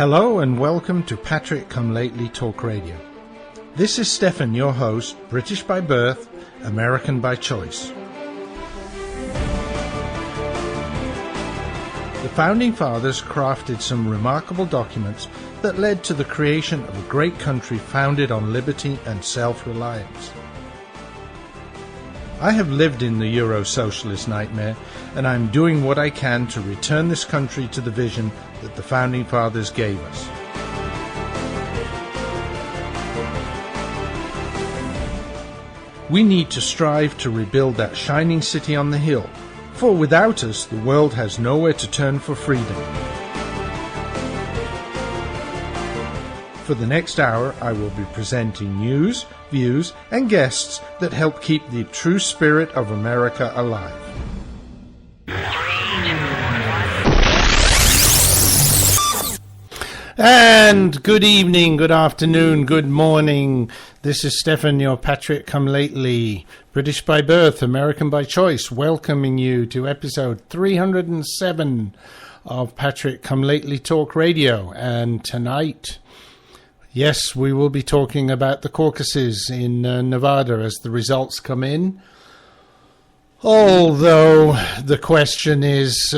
Hello and welcome to Patrick Come Lately Talk Radio. This is Stefan, your host, British by birth, American by choice. The Founding Fathers crafted some remarkable documents that led to the creation of a great country founded on liberty and self-reliance. I have lived in the Euro-socialist nightmare, and I'm doing what I can to return this country to the vision that the Founding Fathers gave us. We need to strive to rebuild that shining city on the hill, for without us, the world has nowhere to turn for freedom. For the next hour, I will be presenting news, views, and guests that help keep the true spirit of America alive. And good evening, good afternoon, good morning. This is Stefan, your Patrick Come Lately, British by birth, American by choice, welcoming you to episode 307 of Patrick Come Lately Talk Radio. And tonight, yes, we will be talking about the caucuses in Nevada as the results come in. Although the question is,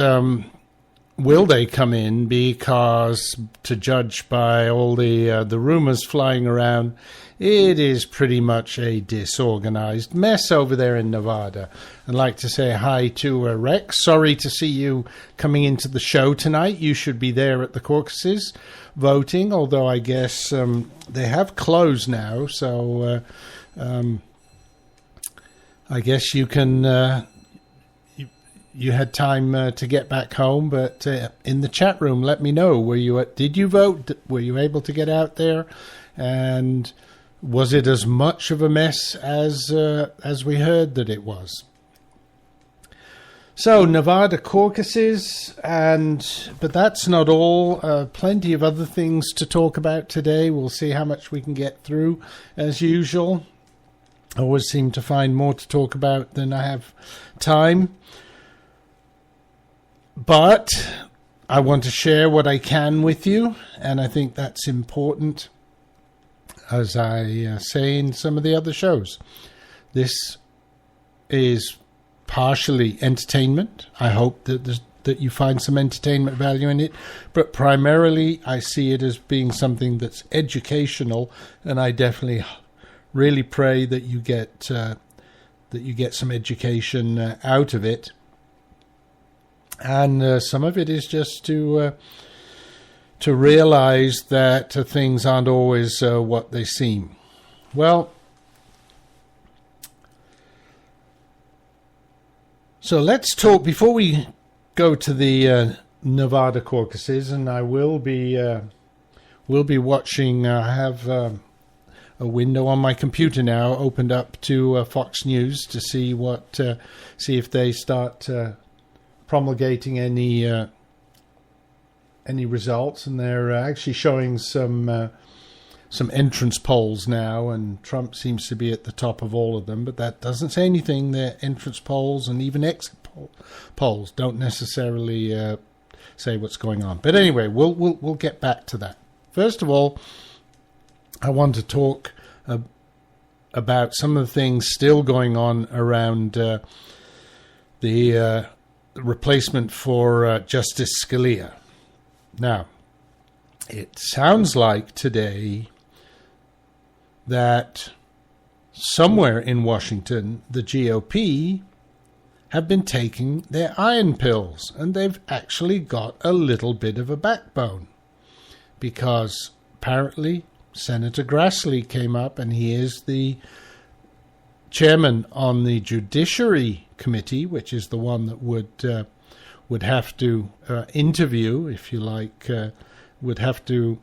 will they come in? Because to judge by all the rumors flying around, it is pretty much a disorganized mess over there in Nevada. I'd like to say hi to Rex. Sorry to see you coming into the show tonight. You should be there at the caucuses voting, although I guess they have closed now. So I guess you can... You had time to get back home, but in the chat room, let me know. Did you vote? Were you able to get out there? And was it as much of a mess as we heard that it was? So Nevada caucuses, but that's not all. Plenty of other things to talk about today. We'll see how much we can get through, as usual. I always seem to find more to talk about than I have time. But I want to share what I can with you, and I think that's important, as I say in some of the other shows. This is partially entertainment. I hope that you find some entertainment value in it, but primarily I see it as being something that's educational, and I definitely really pray that you get some education out of it. And some of it is just to realize that things aren't always what they seem. Well, so let's talk before we go to the Nevada caucuses, and I will be watching. I have a window on my computer now opened up to Fox News to see if they start promulgating any results, and they're actually showing some entrance polls now, and Trump seems to be at the top of all of them, but that doesn't say anything. Their entrance polls and even exit polls don't necessarily say what's going on. But anyway, we'll get back to that. First of all, I want to talk about some of the things still going on around the replacement for Justice Scalia. Now, it sounds like today that somewhere in Washington, the GOP have been taking their iron pills, and they've actually got a little bit of a backbone, because apparently Senator Grassley came up, and he is the chairman on the Judiciary Committee, which is the one that would have to interview, if you like, would have to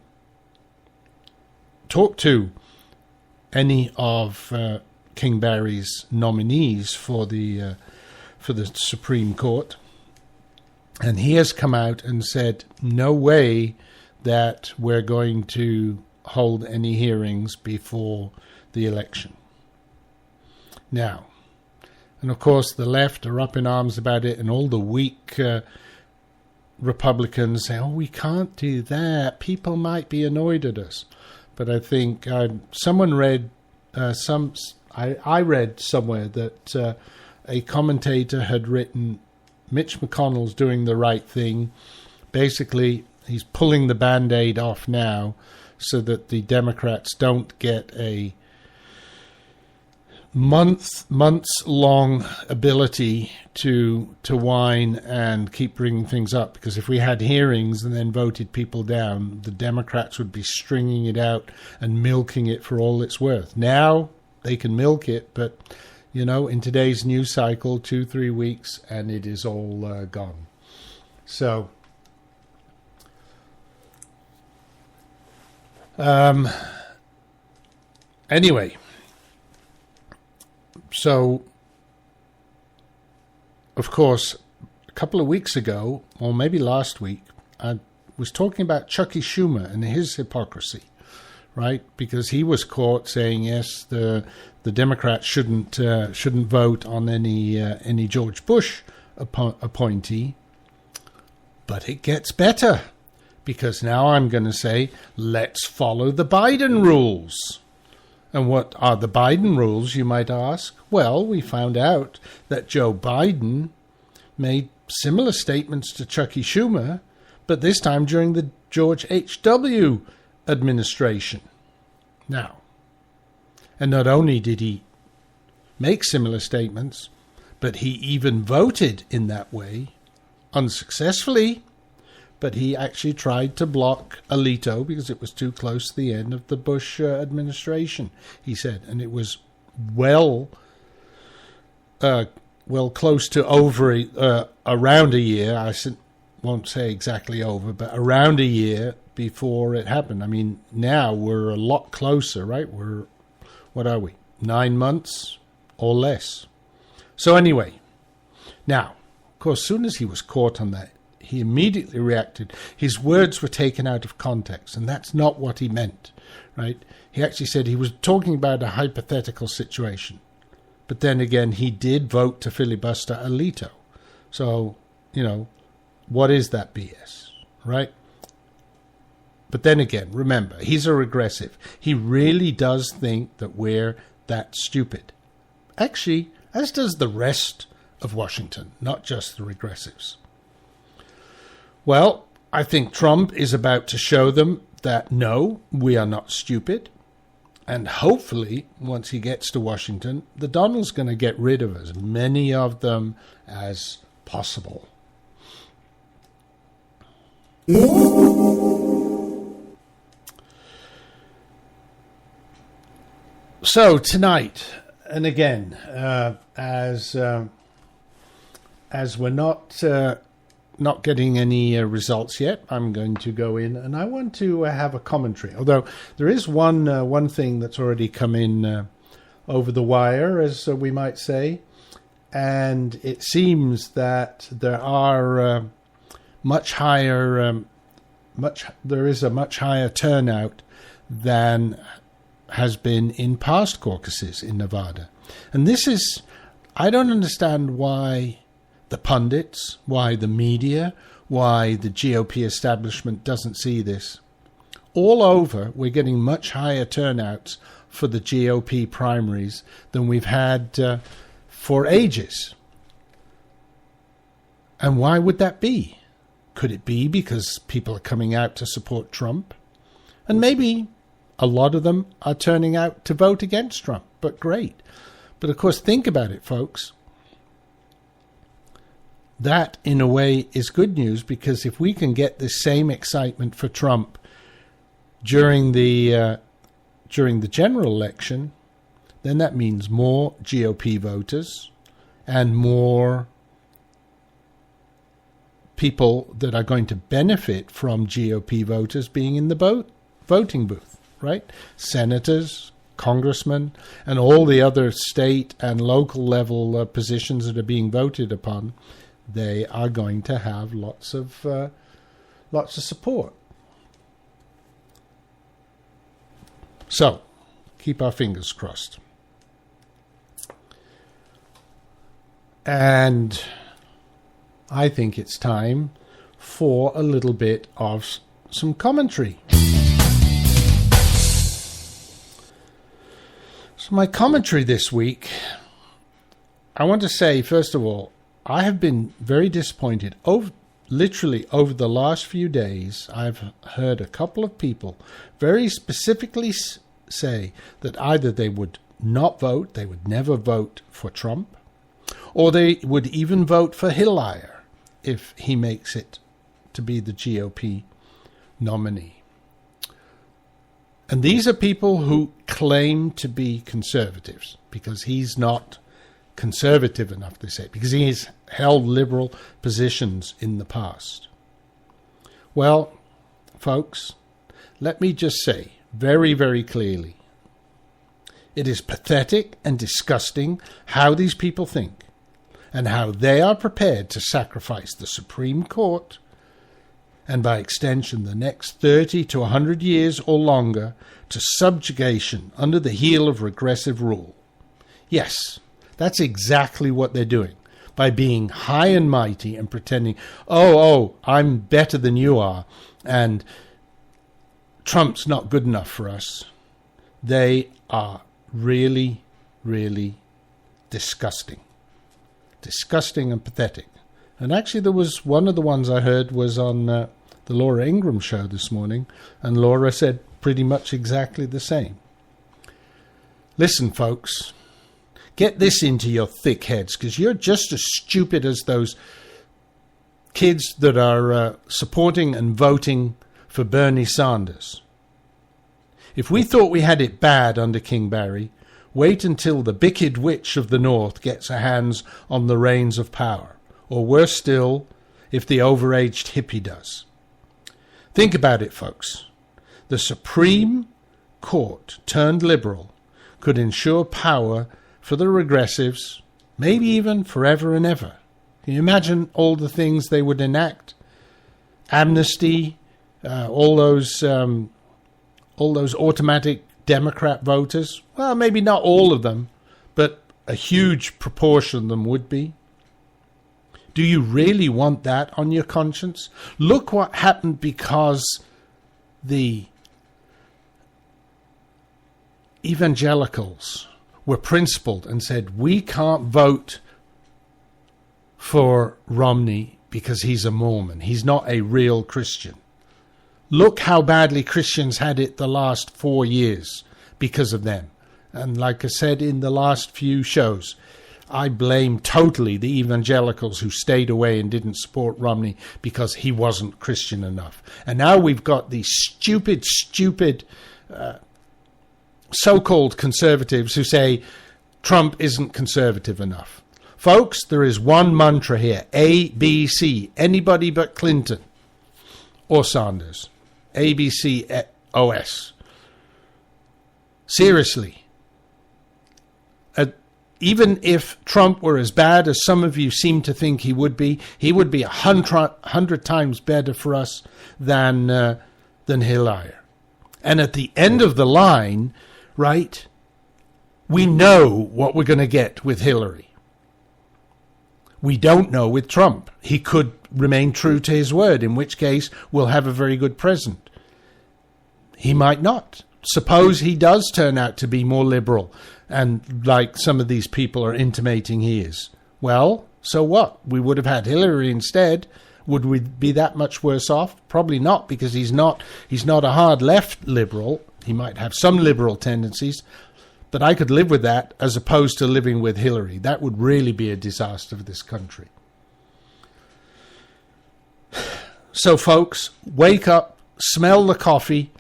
talk to any of King Barry's nominees for the Supreme Court. And he has come out and said, no way that we're going to hold any hearings before the election. Now, and of course the left are up in arms about it, and all the weak Republicans say, "Oh, we can't do that. People might be annoyed at us." But I think someone read I read somewhere that a commentator had written, "Mitch McConnell's doing the right thing. Basically, he's pulling the Band-Aid off now so that the Democrats don't get a months-long ability to whine and keep bringing things up. Because if we had hearings and then voted people down, the Democrats would be stringing it out and milking it for all it's worth. Now they can milk it, but, you know, in today's news cycle, 2-3 weeks, and it is all gone. So, anyway, so, of course, a couple of weeks ago, or maybe last week, I was talking about Chucky Schumer and his hypocrisy, right? Because he was caught saying, yes, the Democrats shouldn't vote on any George Bush appointee, but it gets better, because now I'm going to say, let's follow the Biden rules. And what are the Biden rules, you might ask? Well, we found out that Joe Biden made similar statements to Chucky Schumer, but this time during the George H.W. administration. Now, and not only did he make similar statements, but he even voted in that way, unsuccessfully, but he actually tried to block Alito because it was too close to the end of the Bush administration, he said. And it was well close to around a year. I won't say exactly over, but around a year before it happened. I mean, now we're a lot closer, right? What are we, 9 months or less? So anyway, now, of course, as soon as he was caught on that, he immediately reacted. His words were taken out of context, and that's not what he meant, right? He actually said he was talking about a hypothetical situation. But then again, he did vote to filibuster Alito. So, you know, what is that BS, right? But then again, remember, he's a regressive. He really does think that we're that stupid. Actually, as does the rest of Washington, not just the regressives. Well, I think Trump is about to show them that, no, we are not stupid. And hopefully, once he gets to Washington, the Donald's going to get rid of as many of them as possible. So tonight, and again, as we're not getting any results yet, I'm going to go in and I want to have a commentary. Although there is one thing that's already come in over the wire, as we might say, and it seems that there are there is a much higher turnout than has been in past caucuses in Nevada. And this is, I don't understand why the pundits, why the media, why the GOP establishment doesn't see this. All over, we're getting much higher turnouts for the GOP primaries than we've had for ages. And why would that be? Could it be because people are coming out to support Trump? And maybe a lot of them are turning out to vote against Trump, but great. But of course, think about it, folks. That, in a way, is good news, because if we can get the same excitement for Trump during the general election, then that means more GOP voters and more people that are going to benefit from GOP voters being in the voting booth, right? Senators, congressmen, and all the other state and local level positions that are being voted upon. They are going to have lots of support. So, keep our fingers crossed. And I think it's time for a little bit of some commentary. So my commentary this week, I want to say, first of all, I have been very disappointed. Literally over the last few days, I've heard a couple of people very specifically say that either they would not vote, they would never vote for Trump, or they would even vote for Hillary if he makes it to be the GOP nominee. And these are people who claim to be conservatives, because he's not conservative enough, they say, because he has held liberal positions in the past. Well, folks, let me just say very, very clearly, it is pathetic and disgusting how these people think and how they are prepared to sacrifice the Supreme Court and by extension the next 30 to 100 years or longer to subjugation under the heel of regressive rule. Yes, that's exactly what they're doing by being high and mighty and pretending, oh, I'm better than you are, and Trump's not good enough for us. They are really, really disgusting. Disgusting and pathetic. And actually there was one of the ones I heard was on the Laura Ingraham show this morning, and Laura said pretty much exactly the same. Listen, folks, get this into your thick heads, because you're just as stupid as those kids that are supporting and voting for Bernie Sanders. If we thought we had it bad under King Barry, wait until the Wicked Witch of the North gets her hands on the reins of power. Or worse still, if the overaged hippie does. Think about it, folks. The Supreme Court, turned liberal, could ensure power for the regressives, maybe even forever and ever. Can you imagine all the things they would enact? Amnesty, all those automatic Democrat voters. Well, maybe not all of them, but a huge proportion of them would be. Do you really want that on your conscience? Look what happened because the evangelicals were principled and said, we can't vote for Romney because he's a Mormon. He's not a real Christian. Look how badly Christians had it the last 4 years because of them. And like I said in the last few shows, I blame totally the evangelicals who stayed away and didn't support Romney because he wasn't Christian enough. And now we've got these stupid so-called conservatives who say Trump isn't conservative enough. Folks, there is one mantra here, ABC, anybody but Clinton or Sanders. ABCOS. Seriously. Even if Trump were as bad as some of you seem to think he would be 100 times better for us than Hillary. And at the end of the line, right, we know what we're going to get with Hillary. We don't know with Trump. He could remain true to his word, in which case we'll have a very good president. He might not. Suppose he does turn out to be more liberal, and like some of these people are intimating he is. Well, so what? We would have had Hillary instead. Would we be that much worse off? Probably not, because he's not a hard left liberal. He might have some liberal tendencies, but I could live with that as opposed to living with Hillary. That would really be a disaster for this country. So, folks, wake up, smell the coffee,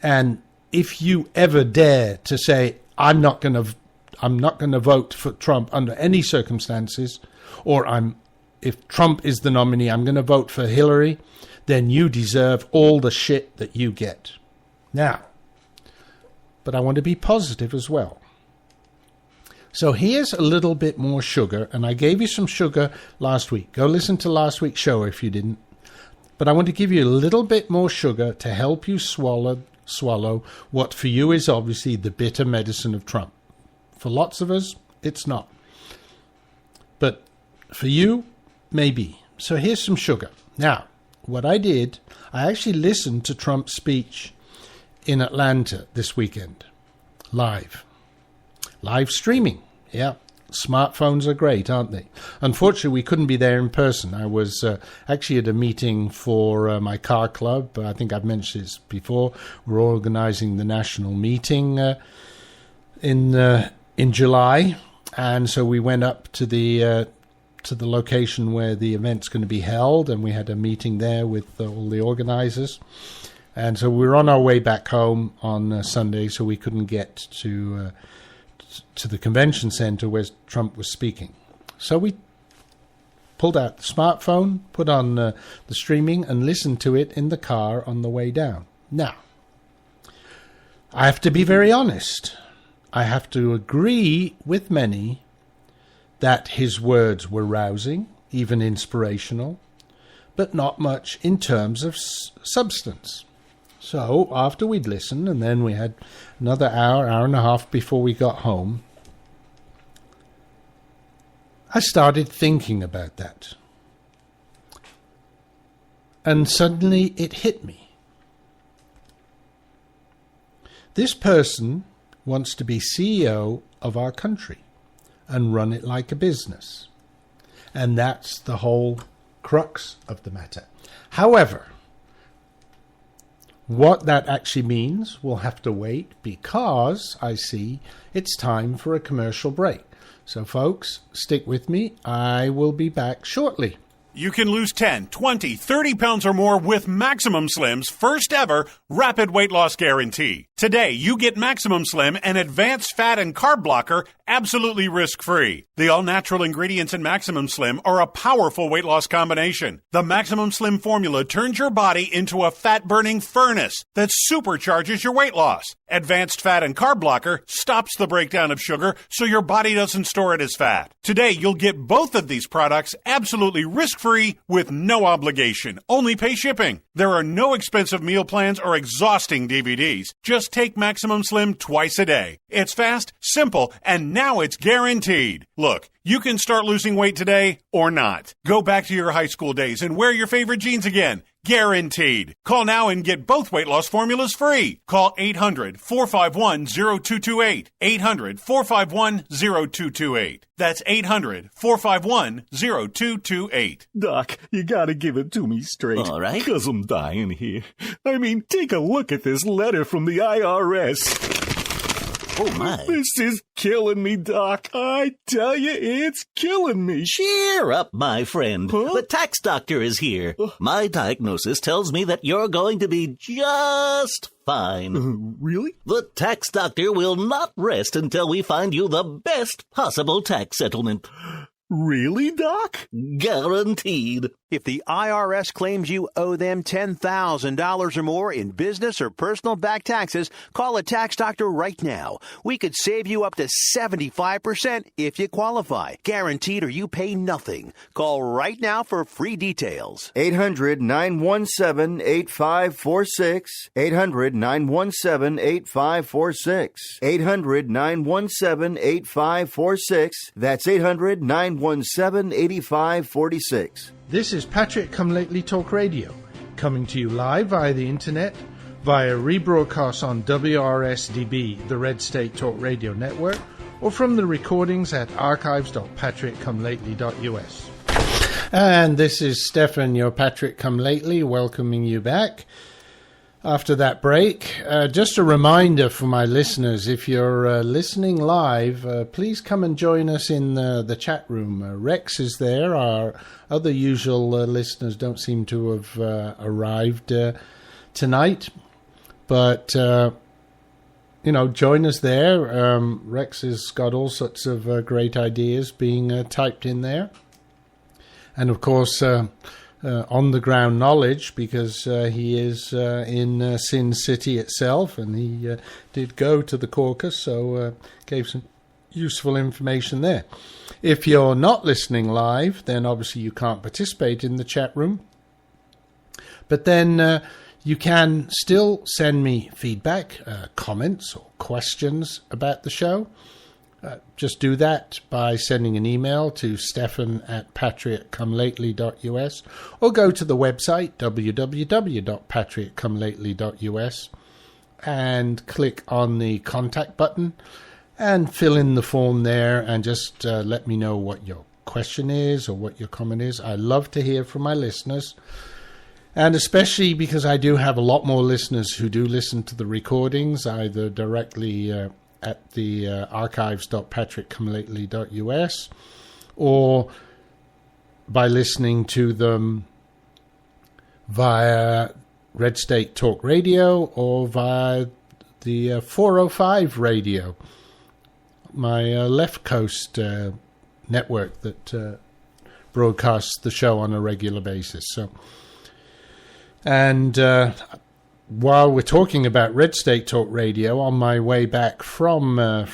and if you ever dare to say, I'm not going to vote for Trump under any circumstances, or if Trump is the nominee, I'm going to vote for Hillary, then you deserve all the shit that you get. Now, but I want to be positive as well. So here's a little bit more sugar, and I gave you some sugar last week. Go listen to last week's show if you didn't. But I want to give you a little bit more sugar to help you swallow what for you is obviously the bitter medicine of Trump. For lots of us, it's not. But for you, maybe. So here's some sugar. Now, what I did, I actually listened to Trump's speech in Atlanta this weekend, live streaming. Yeah, smartphones are great, aren't they? Unfortunately, we couldn't be there in person. I was actually at a meeting for my car club. I think I've mentioned this before. We're organizing the national meeting in July, and so we went up to the location where the event's going to be held, and we had a meeting there with all the organizers. And so we were on our way back home on Sunday, so we couldn't get to the convention center where Trump was speaking. So we pulled out the smartphone, put on the streaming, and listened to it in the car on the way down. Now, I have to be very honest. I have to agree with many that his words were rousing, even inspirational, but not much in terms of substance. So after we'd listened, and then we had another hour and a half before we got home, I started thinking about that. And suddenly it hit me. This person wants to be CEO of our country and run it like a business. And that's the whole crux of the matter. However, what that actually means, we'll have to wait, because I see it's time for a commercial break. So folks, stick with me. I will be back shortly. You can lose 10, 20, 30 pounds or more with Maximum Slim's first ever rapid weight loss guarantee. Today, you get Maximum Slim, an advanced fat and carb blocker, absolutely risk-free. The all-natural ingredients in Maximum Slim are a powerful weight loss combination. The Maximum Slim formula turns your body into a fat-burning furnace that supercharges your weight loss. Advanced fat and carb blocker stops the breakdown of sugar so your body doesn't store it as fat. Today, you'll get both of these products absolutely risk-free with no obligation. Only pay shipping. There are no expensive meal plans or exhausting DVDs. Just take Maximum Slim twice a day. It's fast, simple, and now it's guaranteed. Look, you can start losing weight today or not. Go back to your high school days and wear your favorite jeans again. Guaranteed. Call now and get both weight loss formulas free. Call 800-451-0228. 800-451-0228. That's 800-451-0228. Doc, you gotta give it to me straight. All right. 'Cause I'm dying here. I mean, take a look at this letter from the IRS. Oh, my. This is killing me, Doc. I tell you, it's killing me. Cheer up, my friend. Huh? The tax doctor is here. My diagnosis tells me that you're going to be just fine. Really? The tax doctor will not rest until we find you the best possible tax settlement. Really, Doc? Guaranteed. If the IRS claims you owe them $10,000 or more in business or personal back taxes, call a tax doctor right now. We could save you up to 75% if you qualify. Guaranteed or you pay nothing. Call right now for free details. 800-917-8546. 800-917-8546. 800-917-8546. That's 800-917-8546. This is Patrick Come Lately Talk Radio, coming to you live via the internet, via rebroadcast on WRSDB, the Red State Talk Radio Network, or from the recordings at archives.patrickcomelately.us. And this is Stefan, your Patrick Come Lately, welcoming you back after that break. Just a reminder for my listeners, if you're listening live, please come and join us in the chat room. Rex is there. Our other usual listeners don't seem to have arrived tonight. But, join us there. Rex has got all sorts of great ideas being typed in there. And, of course, on-the-ground knowledge, because he is in Sin City itself, and he did go to the caucus, so gave some useful information there. If you're not listening live, then obviously you can't participate in the chat room. But then you can still send me feedback, comments, or questions about the show just do that by sending an email to stefan@patriotcomelately.us or go to the website www.patriotcomelately.us and click on the contact button and fill in the form there and just let me know what your question is or what your comment is. I love to hear from my listeners, and especially because I do have a lot more listeners who do listen to the recordings either directly at the archives.patriotcomelately.us or by listening to them via Red State Talk Radio or via the 405 Radio, my left coast network that broadcasts the show on a regular basis. So, and while we're talking about Red State Talk Radio, on my way back from my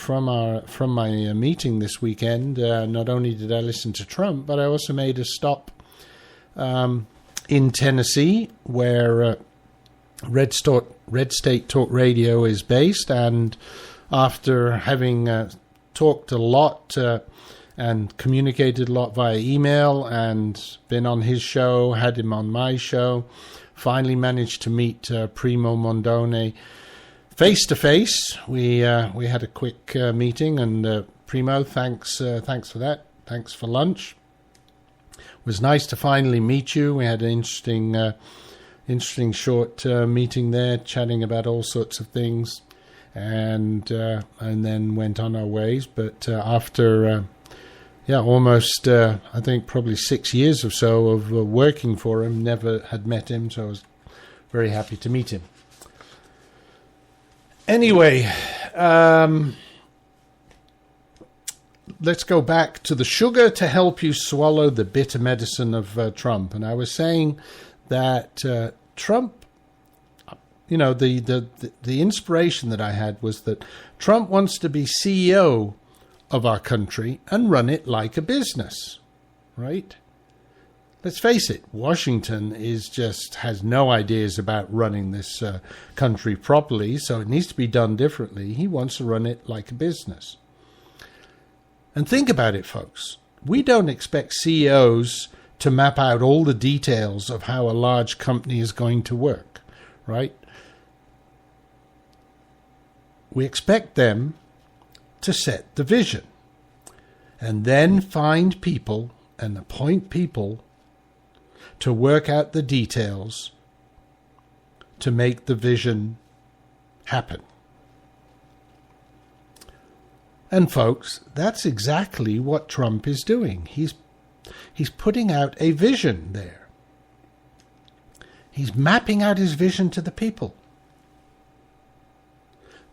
meeting this weekend, not only did I listen to Trump, but I also made a stop in Tennessee, where Red State Talk Radio is based, and after having talked a lot and communicated a lot via email and been on his show, had him on my show, finally managed to meet Primo Mondone face to face. We had a quick meeting, and Primo, thanks for that. Thanks for lunch. It was nice to finally meet you. We had an interesting short meeting there, chatting about all sorts of things, and then went on our ways. But after almost I think probably 6 years or so of working for him, never had met him, so I was very happy to meet him. Anyway, let's go back to the sugar to help you swallow the bitter medicine of Trump. And I was saying that Trump, the inspiration that I had was that Trump wants to be CEO of our country and run it like a business, right? Let's face it, Washington has no ideas about running this country properly, so it needs to be done differently. He wants to run it like a business. And think about it, folks. We don't expect CEOs to map out all the details of how a large company is going to work, right? We expect them to set the vision and then find people and appoint people to work out the details to make the vision happen. And folks, that's exactly what Trump is doing. He's putting out a vision there. He's mapping out his vision to the people.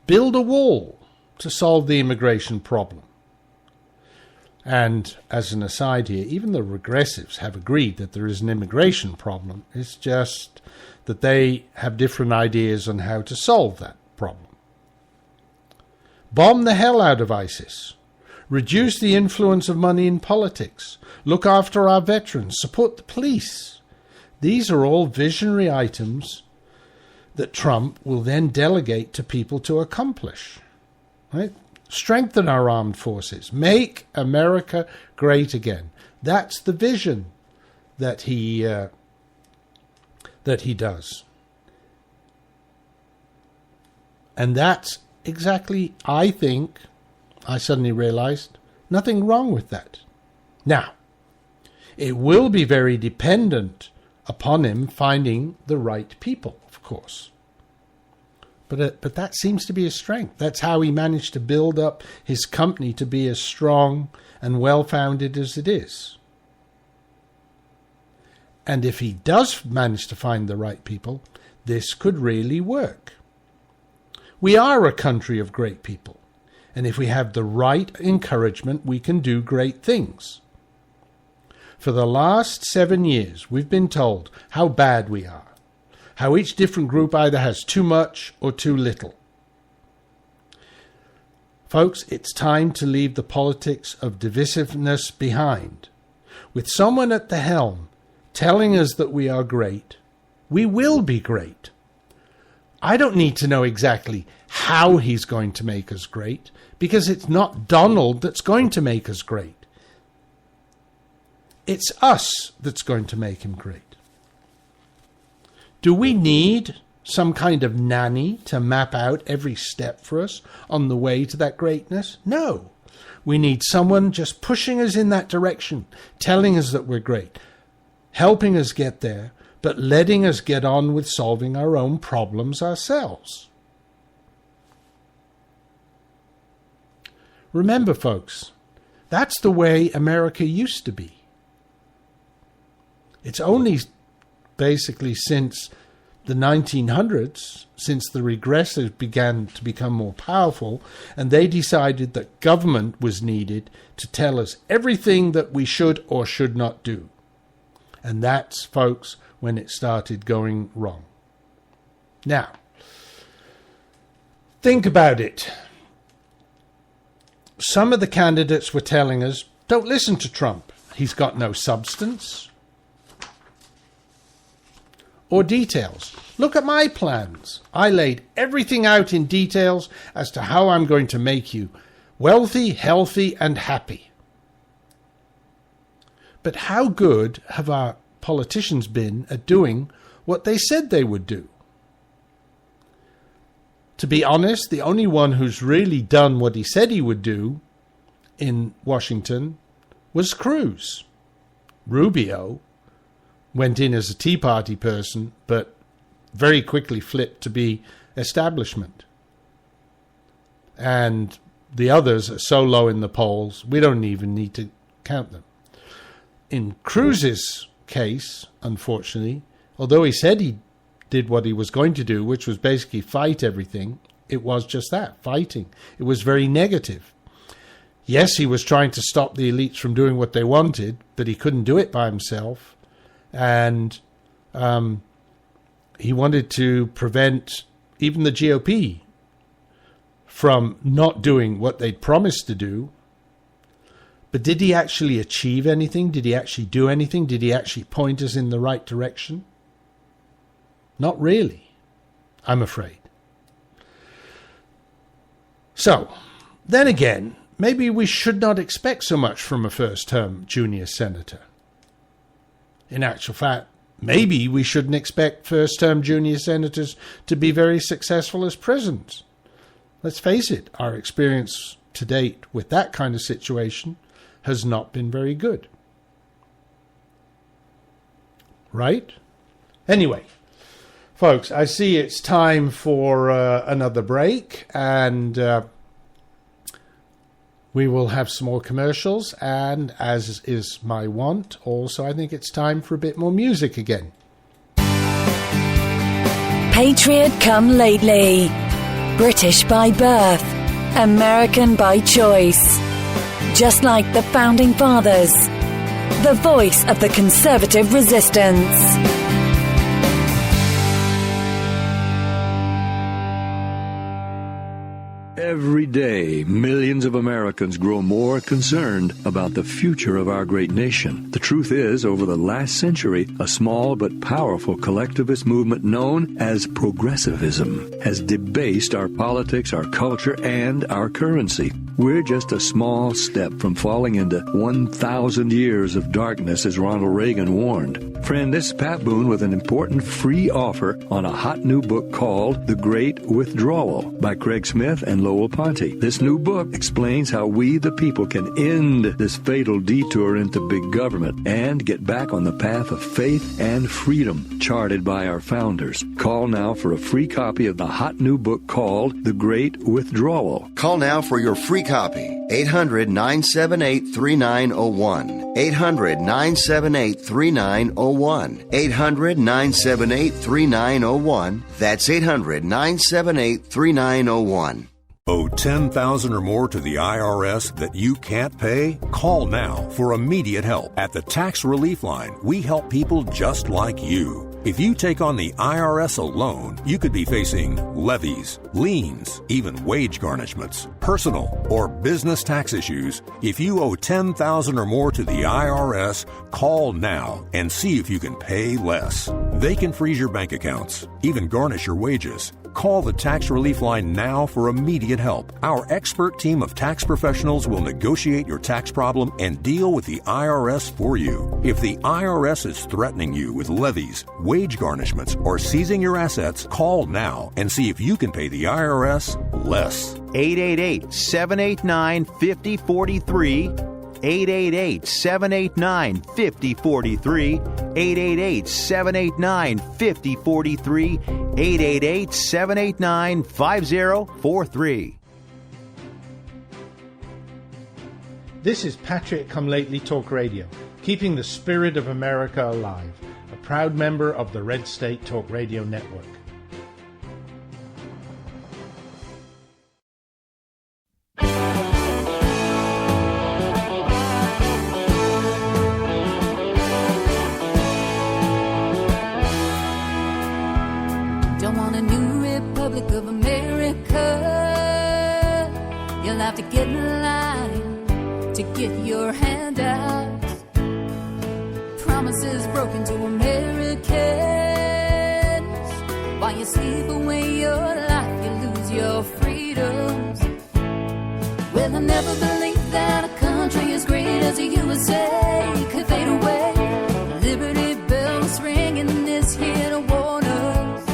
Build a wall to solve the immigration problem. And as an aside here, even the regressives have agreed that there is an immigration problem. It's just that they have different ideas on how to solve that problem. Bomb the hell out of ISIS. Reduce the influence of money in politics. Look after our veterans. Support the police. These are all visionary items that Trump will then delegate to people to accomplish. Right? Strengthen our armed forces. Make America great again. That's the vision that he does. And that's exactly, I think, I suddenly realized, nothing wrong with that. Now, it will be very dependent upon him finding the right people, of course. But that seems to be his strength. That's how he managed to build up his company to be as strong and well-founded as it is. And if he does manage to find the right people, this could really work. We are a country of great people. And if we have the right encouragement, we can do great things. For the last 7 years, we've been told how bad we are. How each different group either has too much or too little. Folks, it's time to leave the politics of divisiveness behind. With someone at the helm telling us that we are great, we will be great. I don't need to know exactly how he's going to make us great, because it's not Donald that's going to make us great. It's us that's going to make him great. Do we need some kind of nanny to map out every step for us on the way to that greatness? No. We need someone just pushing us in that direction, telling us that we're great, helping us get there, but letting us get on with solving our own problems ourselves. Remember, folks, that's the way America used to be. It's only basically since the 1900s, since the regressives began to become more powerful, and they decided that government was needed to tell us everything that we should or should not do. And that's, folks, when it started going wrong. Now, think about it. Some of the candidates were telling us, don't listen to Trump. He's got no substance or details. Look at my plans. I laid everything out in details as to how I'm going to make you wealthy, healthy, and happy. But how good have our politicians been at doing what they said they would do? To be honest, the only one who's really done what he said he would do in Washington was Cruz. Rubio went in as a Tea Party person, but very quickly flipped to be establishment. And the others are so low in the polls, we don't even need to count them. In Cruz's case, unfortunately, although he said he did what he was going to do, which was basically fight everything, it was just that, fighting. It was very negative. Yes, he was trying to stop the elites from doing what they wanted, but he couldn't do it by himself. And he wanted to prevent even the GOP from not doing what they'd promised to do. But did he actually achieve anything? Did he actually do anything? Did he actually point us in the right direction? Not really, I'm afraid. So, then again, maybe we should not expect so much from a first-term junior senator. In actual fact, maybe we shouldn't expect first-term junior senators to be very successful as presidents. Let's face it, our experience to date with that kind of situation has not been very good. Right? Anyway, folks, I see it's time for another break, and we will have some more commercials, and as is my wont, also I think it's time for a bit more music again. Patriot come lately. British by birth. American by choice. Just like the Founding Fathers. The voice of the conservative resistance. Every day, millions of Americans grow more concerned about the future of our great nation. The truth is, over the last century, a small but powerful collectivist movement known as progressivism has debased our politics, our culture, and our currency. We're just a small step from falling into 1,000 years of darkness, as Ronald Reagan warned. Friend, this is Pat Boone with an important free offer on a hot new book called The Great Withdrawal by Craig Smith and Lowell Ponte. This new book explains how we, the people, can end this fatal detour into big government and get back on the path of faith and freedom charted by our founders. Call now for a free copy of the hot new book called The Great Withdrawal. Call now for your free copy. 800-978-3901. 800-978-3901. 800-978-3901. That's 800-978-3901. Owe $10,000 or more to the IRS that you can't pay? Call now for immediate help. At the Tax Relief Line, we help people just like you. If you take on the IRS alone, you could be facing levies, liens, even wage garnishments, personal or business tax issues. If you owe $10,000 or more to the IRS, call now and see if you can pay less. They can freeze your bank accounts, even garnish your wages. Call the Tax Relief Line now for immediate help. Our expert team of tax professionals will negotiate your tax problem and deal with the IRS for you. If the IRS is threatening you with levies, wage garnishments, or seizing your assets, call now and see if you can pay the IRS less. 888-789-5043. 888-789-5043. 888-789-5043. 888-789-5043. This is Patrick Come Lately Talk Radio, keeping the spirit of America alive, a proud member of the Red State Talk Radio Network. Don't want a new Republic of America. You'll have to get in line to get your handouts. Promises broken to Americans. While you sleep away your life, you lose your freedoms. Well, I never believed that a country as great as the USA could fade away. Liberty bells ringing this here to warn us.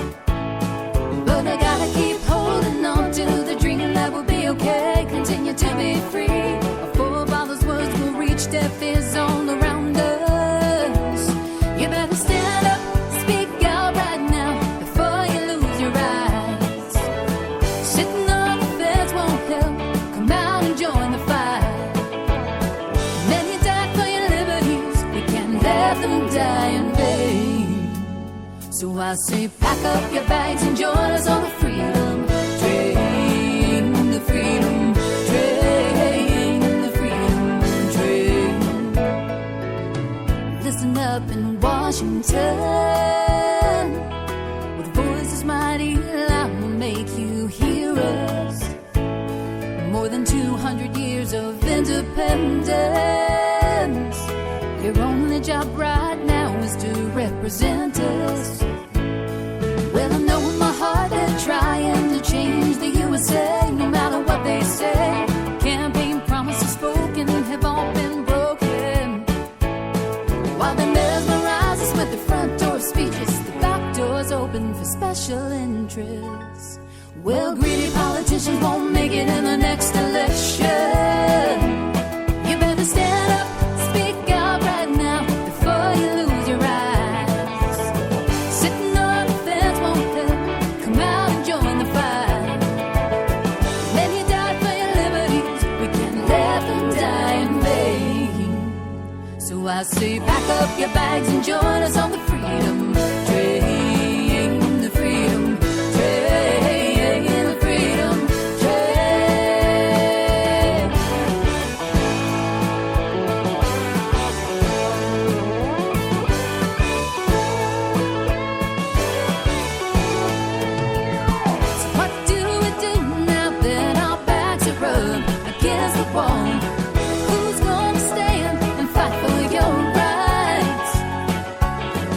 But I gotta keep holding on to the dream that we'll be okay, continue to be free. Our forefathers' words will reach deaf ears all around us. You better stand up, speak out right now before you lose your rights. Sitting on the fence won't help, come out and join the fight. Many died for your liberties, we can't let them die in vain. So I say pack up your bags and join us on the freedom train, the freedom train, the freedom train. Listen up in Washington, with voices mighty loud will make you hear us. More than 200 years of independence, your only job right now is to represent us. Well, I know in my heart they're trying to change the USA, no matter what they say. Campaign promises spoken have all been broken. While they mesmerize us with the front door speeches, the back door's open for special interests. Well, greedy politicians won't make it in the next election. You better stand up, speak out right now before you lose your rights. Sitting on the fence won't help, come out and join the fight. Many died for your liberties, we can't let them die in vain. So I say pack up your bags and join us on the freedom train, the freedom train, the freedom train. So what do we do now that our backs are up against the wall? Who's gonna stand and fight for your rights?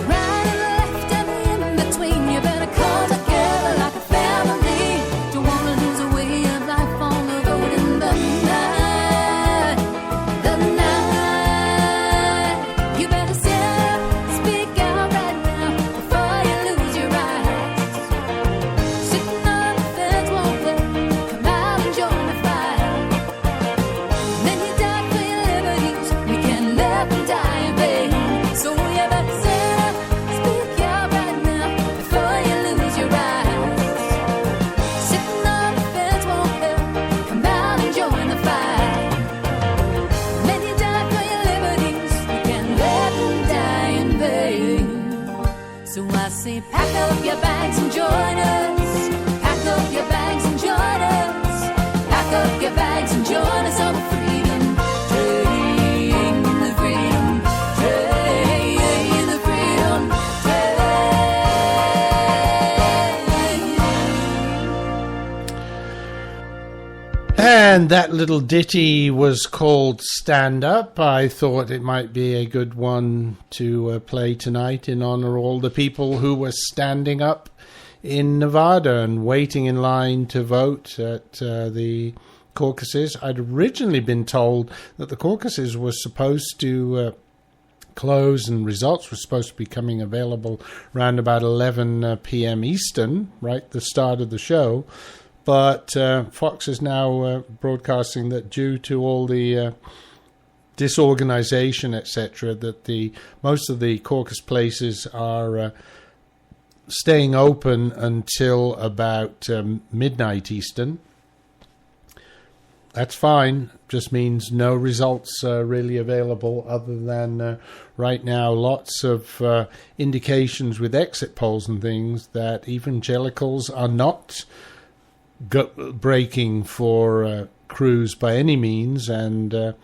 Right and left and in between, you better come together like a family. Don't wanna lose a way of life on the road in the night, the night. You better stand up, speak out right now before you lose your rights. Sitting on the fence won't help, come out and join the fight. Many died for your liberties, we can't let them die in vain. So you better stand up, speak out right now before you lose your rights. Sitting on the fence won't help, come out and join the fight. Many died for your liberties, we can't let them die in vain. So I say pack up your bags and join us. Pack up your bags and join us. Pack up your bags and join us on the freedom train, the freedom train, the freedom train. And that little ditty was called Stand Up. I thought it might be a good one to play tonight in honor of all the people who were standing up in Nevada and waiting in line to vote at the caucuses. I'd originally been told that the caucuses were supposed to close and results were supposed to be coming available around about 11 p.m. Eastern, right, the start of the show. But Fox is now broadcasting that due to all the disorganization, etc., that most of the caucus places are staying open until about midnight Eastern. That's fine. Just means no results really available other than right now lots of indications with exit polls and things that evangelicals are not breaking for Cruz by any means, and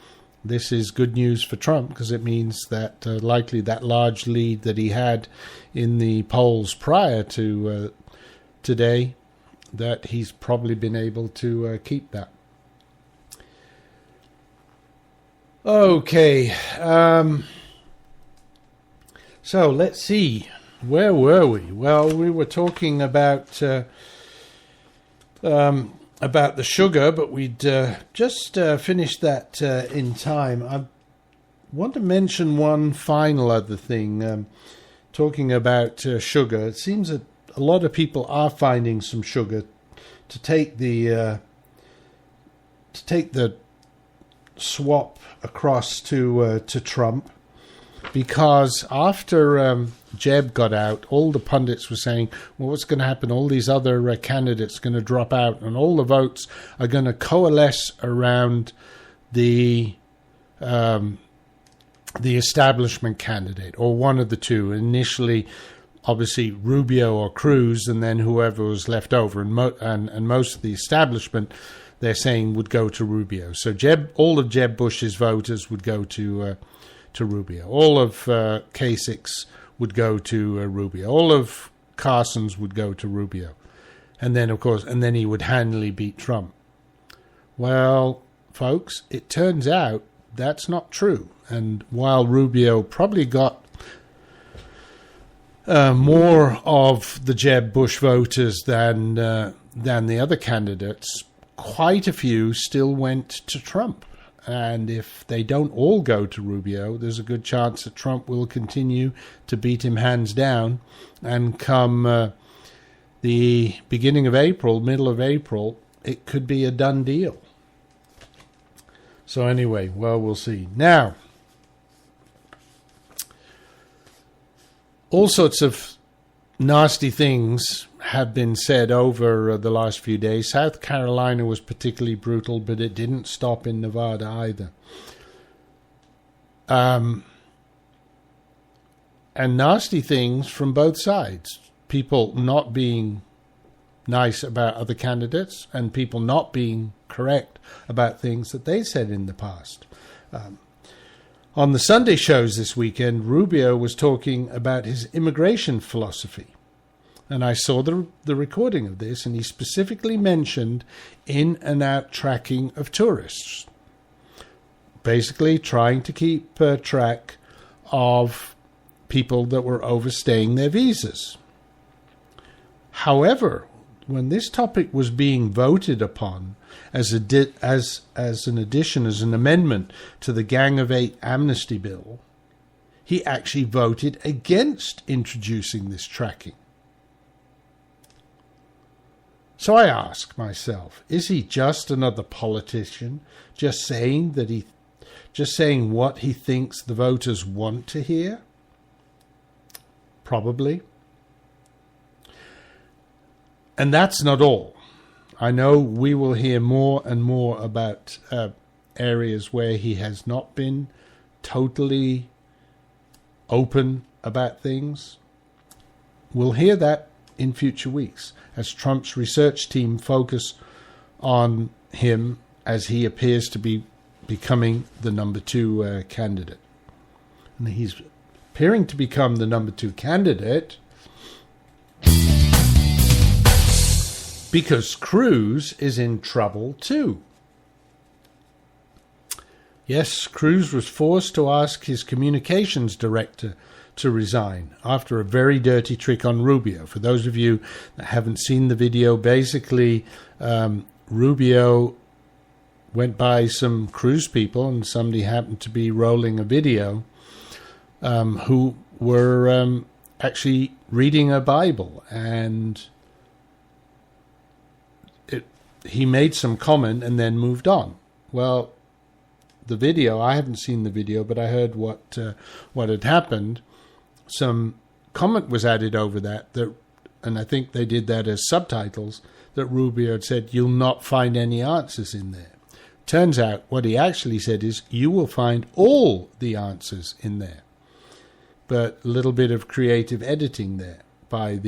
this is good news for Trump because it means that likely that large lead that he had in the polls prior to today, that he's probably been able to keep that. Okay, so let's see. Where were we? Well, we were talking about the sugar, but we'd just finished that in time. I want to mention one final other thing. Talking about sugar, it seems that a lot of people are finding some sugar to take the swap across to Trump, because after Jeb got out, all the pundits were saying, well, what's going to happen? All these other candidates are going to drop out and all the votes are going to coalesce around the establishment candidate, or one of the two. Initially, obviously, Rubio or Cruz, and then whoever was left over. And most of the establishment, they're saying, would go to Rubio. So all of Jeb Bush's voters would go to Rubio. All of Kasich's would go to Rubio. All of Carson's would go to Rubio. And then, of course, he would handily beat Trump. Well, folks, it turns out that's not true. And while Rubio probably got more of the Jeb Bush voters than the other candidates, quite a few still went to Trump. And if they don't all go to Rubio, there's a good chance that Trump will continue to beat him hands down. And come the beginning of April, middle of April, it could be a done deal. So anyway, well, we'll see. Now, all sorts of nasty things have been said over the last few days. South Carolina was particularly brutal, but it didn't stop in Nevada either. And nasty things from both sides. People not being nice about other candidates and people not being correct about things that they said in the past. On the Sunday shows this weekend, Rubio was talking about his immigration philosophy. And I saw the recording of this, and he specifically mentioned in and out tracking of tourists. Basically trying to keep track of people that were overstaying their visas. However, when this topic was being voted upon as an addition, as an amendment to the Gang of Eight amnesty bill, he actually voted against introducing this tracking. So I ask myself, is he just another politician, just saying what he thinks the voters want to hear? Probably. And that's not all. I know we will hear more and more about areas where he has not been totally open about things. We'll hear that in future weeks as Trump's research team focus on him as he appears to be becoming the number 2 candidate. And he's appearing to become the number 2 candidate because Cruz is in trouble too. Yes, Cruz was forced to ask his communications director to resign after a very dirty trick on Rubio. For those of you that haven't seen the video, basically Rubio went by some Cruz people, and somebody happened to be rolling a video who were actually reading a Bible, and he made some comment and then moved on. Well, the video, I haven't seen the video, but I heard what had happened. Some comment was added over that, and I think they did that as subtitles, that Rubio had said, "You'll not find any answers in there." Turns out what he actually said is, "You will find all the answers in there." But a little bit of creative editing there by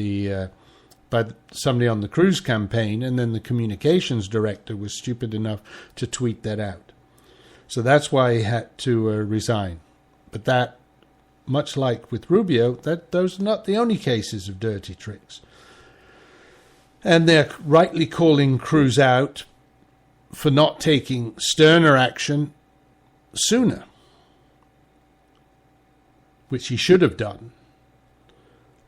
somebody on the Cruz campaign, and then the communications director was stupid enough to tweet that out. So that's why he had to resign. But that, much like with Rubio, those are not the only cases of dirty tricks. And they're rightly calling Cruz out for not taking sterner action sooner, which he should have done.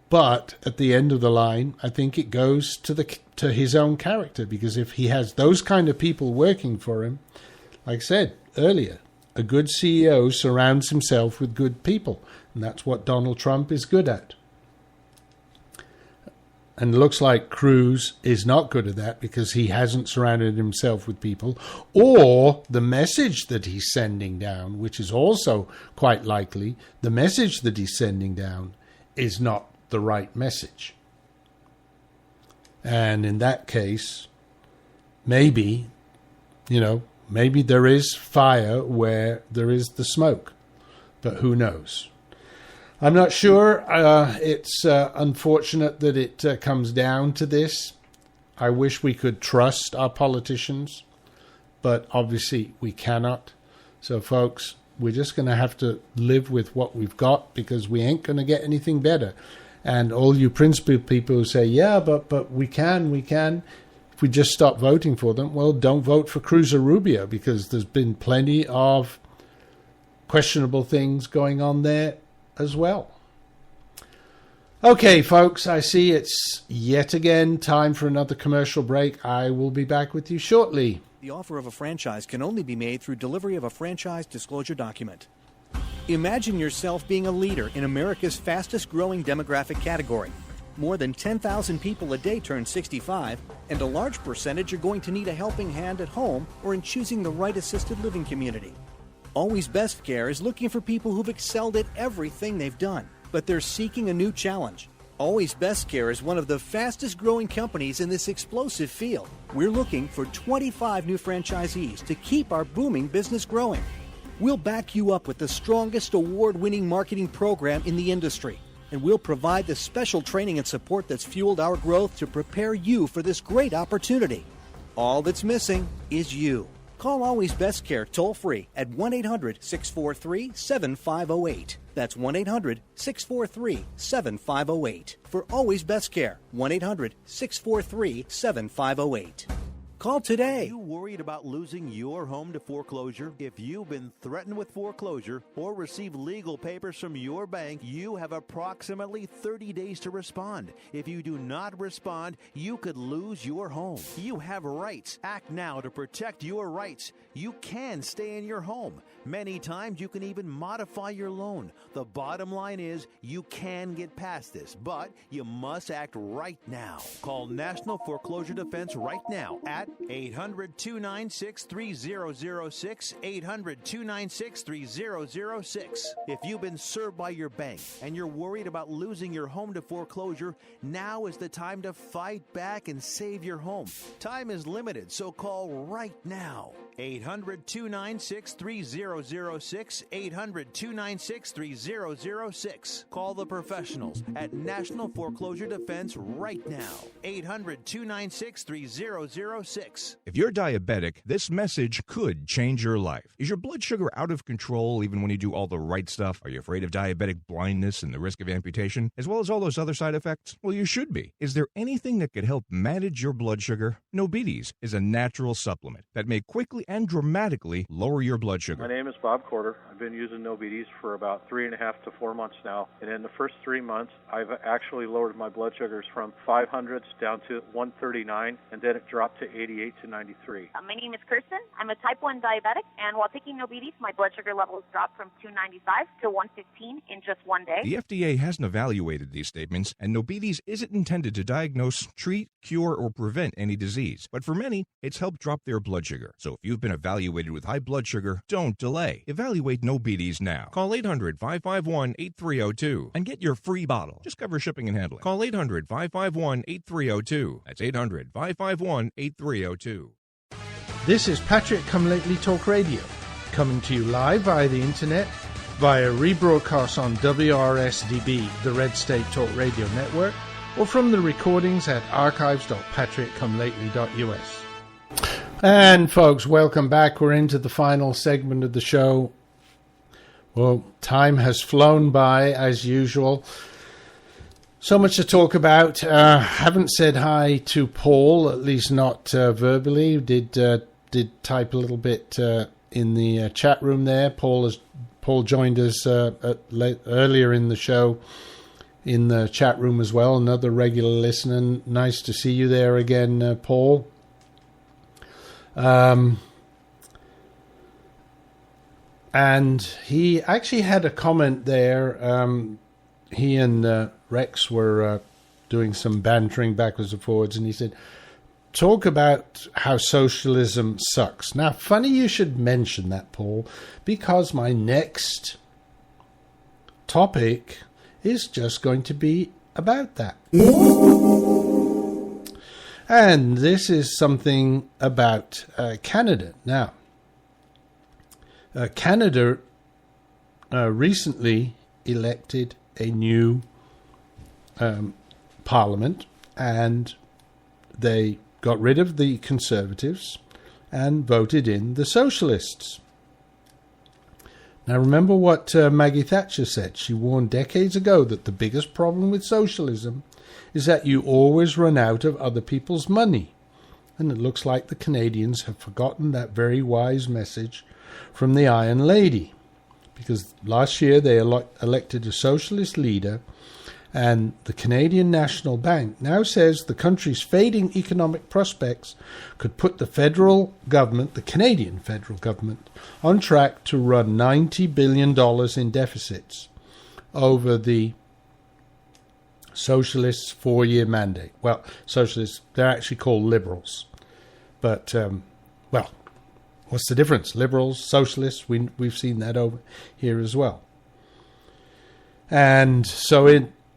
But at the end of the line, I think it goes to his own character, because if he has those kind of people working for him, like I said earlier, a good CEO surrounds himself with good people, and that's what Donald Trump is good at. And it looks like Cruz is not good at that, because he hasn't surrounded himself with people, or the message that he's sending down, which is also quite likely, the message that he's sending down is not the right message. And in that case, maybe there is fire where there is the smoke, but who knows? I'm not sure. It's unfortunate that it comes down to this. I wish we could trust our politicians, but obviously we cannot. So, folks, we're just going to have to live with what we've got, because we ain't going to get anything better. And all you principled people who say, yeah, but we can, if we just stop voting for them, well, don't vote for Cruz or Rubio, because there's been plenty of questionable things going on there as well. Okay, folks, I see it's yet again time for another commercial break. I will be back with you shortly. The offer of a franchise can only be made through delivery of a franchise disclosure document. Imagine yourself being a leader in America's fastest growing demographic category. More than 10,000 people a day turn 65, and a large percentage are going to need a helping hand at home or in choosing the right assisted living community. Always Best Care is looking for people who've excelled at everything they've done, but they're seeking a new challenge. Always Best Care is one of the fastest growing companies in this explosive field. We're looking for 25 new franchisees to keep our booming business growing. We'll back you up with the strongest award-winning marketing program in the industry, and we'll provide the special training and support that's fueled our growth to prepare you for this great opportunity. All that's missing is you. Call Always Best Care toll-free at 1-800-643-7508. That's 1-800-643-7508. For Always Best Care, 1-800-643-7508. Call today. Are you worried about losing your home to foreclosure? If you've been threatened with foreclosure or received legal papers from your bank, you have approximately 30 days to respond. If you do not respond, you could lose your home. You have rights. Act now to protect your rights. You can stay in your home. Many times you can even modify your loan. The bottom line is you can get past this, but you must act right now. Call National Foreclosure Defense right now at 800-296-3006, 800-296-3006. If you've been served by your bank and you're worried about losing your home to foreclosure, now is the time to fight back and save your home. Time is limited, so call right now. 800-296-3006, 800-296-3006. Call the professionals at National Foreclosure Defense right now. 800-296-3006. If you're diabetic, this message could change your life. Is your blood sugar out of control even when you do all the right stuff? Are you afraid of diabetic blindness and the risk of amputation, as well as all those other side effects? Well, you should be. Is there anything that could help manage your blood sugar? Nobetes is a natural supplement that may quickly and dramatically lower your blood sugar. My name is Bob Corder. I've been using Nobetes for about 3.5 to 4 months now. And in the first 3 months, I've actually lowered my blood sugars from 500s down to 139, and then it dropped to 88 to 93. My name is Kirsten. I'm a type 1 diabetic, and while taking Nobetes, my blood sugar levels dropped from 295 to 115 in just 1 day. The FDA hasn't evaluated these statements, and Nobetes isn't intended to diagnose, treat, cure, or prevent any disease. But for many, it's helped drop their blood sugar. So if you've been evaluated with high blood sugar, don't delay. Evaluate Nobetes now. Call 800-551-8302 and get your free bottle. Just cover shipping and handling. Call 800-551-8302. That's 800-551-8302. This is Patrick Come Lately Talk Radio, coming to you live via the internet, via rebroadcast on WRSDB, the Red State Talk Radio Network, or from the recordings at archives.patrickcomelately.us. And folks, welcome back. We're into the final segment of the show. Well, time has flown by as usual. So much to talk about. Haven't said hi to Paul, at least not verbally. Did type a little bit in the chat room there. Paul joined us earlier in the show in the chat room as well. Another regular listener. Nice to see you there again, Paul. And he actually had a comment there. He and Rex were doing some bantering backwards and forwards, and he said, talk about how socialism sucks. Now, funny you should mention that, Paul, because my next topic is just going to be about that. And this is something about Canada. Now, Canada recently elected a new parliament, and they got rid of the Conservatives and voted in the Socialists. Now, remember what Maggie Thatcher said. She warned decades ago that the biggest problem with socialism is that you always run out of other people's money. And it looks like the Canadians have forgotten that very wise message from the Iron Lady. Because last year they elected a socialist leader, and the Canadian National Bank now says the country's fading economic prospects could put the federal government, the Canadian federal government, on track to run $90 billion in deficits over the Socialists' 4-year mandate. Well, Socialists, they're actually called Liberals. But, well, what's the difference? Liberals, Socialists, we've seen that over here as well. And so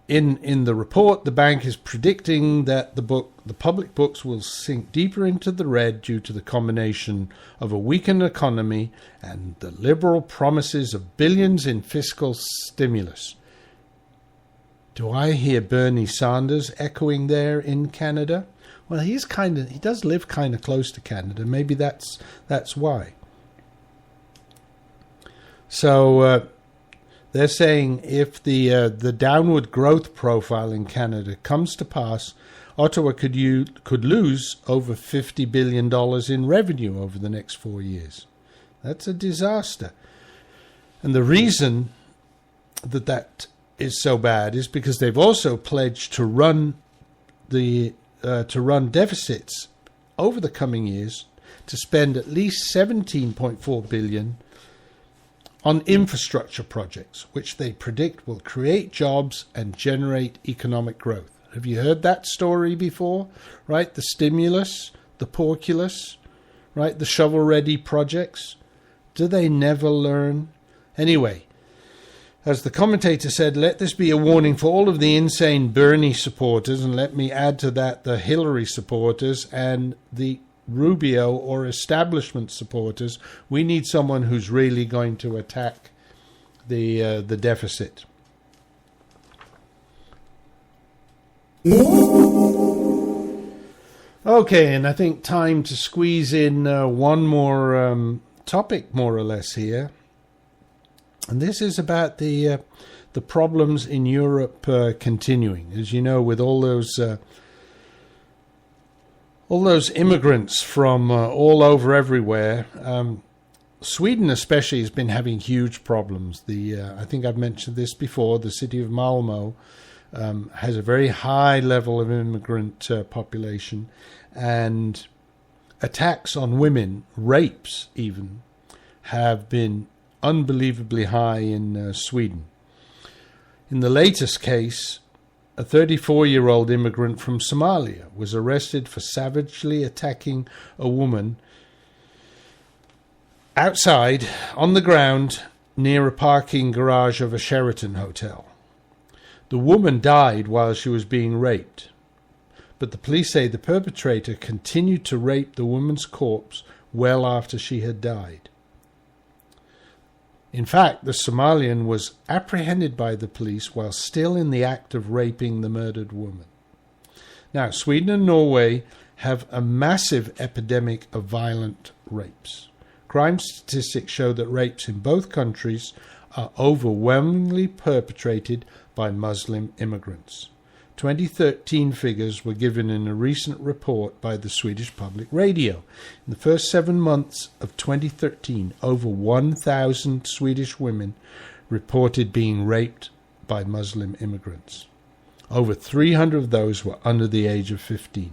in the report, the bank is predicting that the public books will sink deeper into the red due to the combination of a weakened economy and the Liberal promises of billions in fiscal stimulus. Do I hear Bernie Sanders echoing there in Canada? Well, he does live kind of close to Canada. Maybe that's why. So they're saying if the downward growth profile in Canada comes to pass, Ottawa could lose over $50 billion in revenue over the next 4 years. That's a disaster. And the reason that is so bad is because they've also pledged to run deficits over the coming years, to spend at least $17.4 billion on infrastructure projects, which they predict will create jobs and generate economic growth. Have you heard that story before? Right? The stimulus, the porculus, right? The shovel-ready projects. Do they never learn? Anyway, as the commentator said, let this be a warning for all of the insane Bernie supporters, and let me add to that the Hillary supporters and the Rubio or establishment supporters. We need someone who's really going to attack the deficit. Okay, and I think time to squeeze in one more topic, more or less, here. And this is about the problems in Europe continuing. As you know, with all all those immigrants from all over everywhere. Sweden especially has been having huge problems. I think I've mentioned this before. The city of Malmö has a very high level of immigrant population, and attacks on women, rapes even, have been unbelievably high in Sweden. In the latest case, a 34-year-old immigrant from Somalia was arrested for savagely attacking a woman outside on the ground near a parking garage of a Sheraton hotel. The woman died while she was being raped, but the police say the perpetrator continued to rape the woman's corpse well after she had died. In fact, the Somalian was apprehended by the police while still in the act of raping the murdered woman. Now, Sweden and Norway have a massive epidemic of violent rapes. Crime statistics show that rapes in both countries are overwhelmingly perpetrated by Muslim immigrants. 2013 figures were given in a recent report by the Swedish Public Radio. In the first 7 months of 2013, over 1,000 Swedish women reported being raped by Muslim immigrants. Over 300 of those were under the age of 15,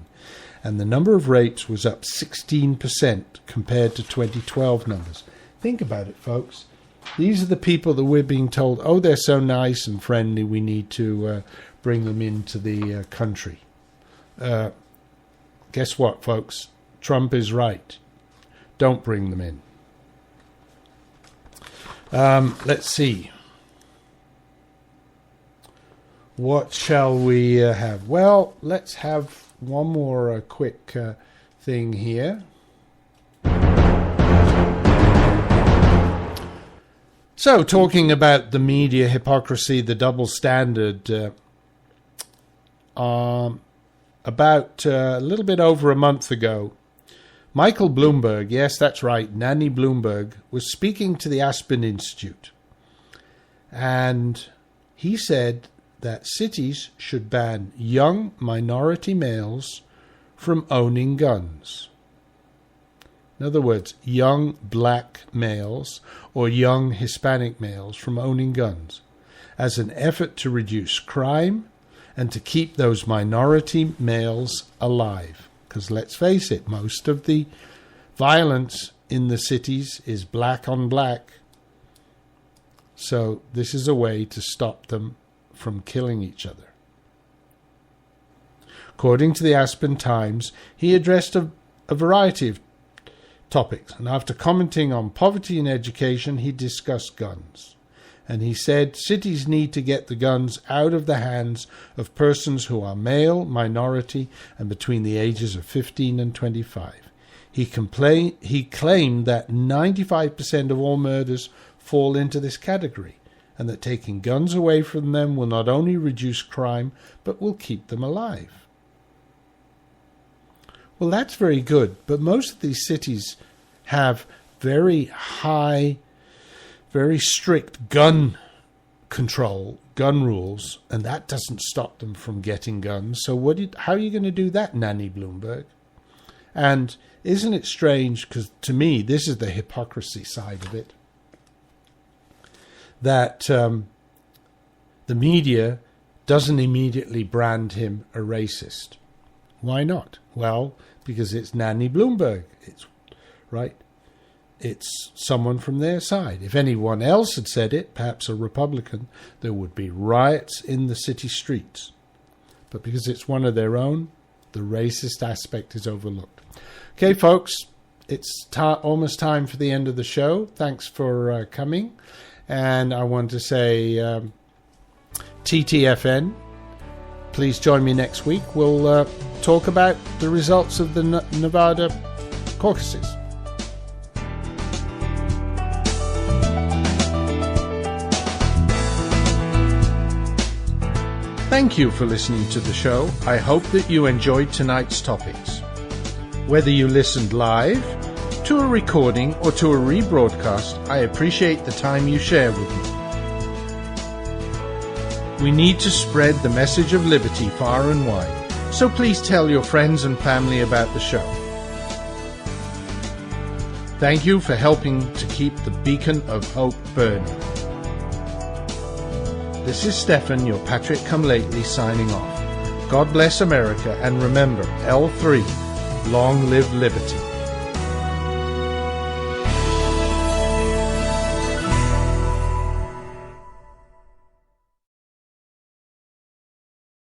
and the number of rapes was up 16% compared to 2012 numbers. Think about it, folks. These are the people that we're being told, oh, they're so nice and friendly, we need to bring them into the country. Guess what, folks? Trump is right. Don't bring them in. Let's see. What shall we have? Well, let's have one more quick thing here. So, talking about the media hypocrisy, the double standard, about a little bit over a month ago, Michael Bloomberg, yes, that's right, Nanny Bloomberg, was speaking to the Aspen Institute. And he said that cities should ban young minority males from owning guns. In other words, young black males or young Hispanic males from owning guns as an effort to reduce crime and to keep those minority males alive. Because let's face it, most of the violence in the cities is black on black. So this is a way to stop them from killing each other. According to the Aspen Times, he addressed a variety of topics, and after commenting on poverty and education, he discussed guns. And he said cities need to get the guns out of the hands of persons who are male, minority, and between the ages of 15 and 25. He claimed that 95% of all murders fall into this category, and that taking guns away from them will not only reduce crime, but will keep them alive. Well, that's very good, but most of these cities have very high, very strict gun control, gun rules, and that doesn't stop them from getting guns. So how are you going to do that, Nanny Bloomberg? And isn't it strange, because to me, this is the hypocrisy side of it, that the media doesn't immediately brand him a racist. Why not? Well, because it's Nanny Bloomberg. It's right. It's someone from their side. If anyone else had said it, perhaps a Republican, there would be riots in the city streets. But because it's one of their own, the racist aspect is overlooked. Okay, folks, it's almost time for the end of the show. Thanks for coming. And I want to say TTFN, please join me next week. We'll talk about the results of the Nevada caucuses. Thank you for listening to the show. I hope that you enjoyed tonight's topics. Whether you listened live, to a recording, or to a rebroadcast, I appreciate the time you share with me. We need to spread the message of liberty far and wide. So please tell your friends and family about the show. Thank you for helping to keep the beacon of hope burning. This is Stefan, your Patrick Come Lately, signing off. God bless America, and remember, L3, long live liberty.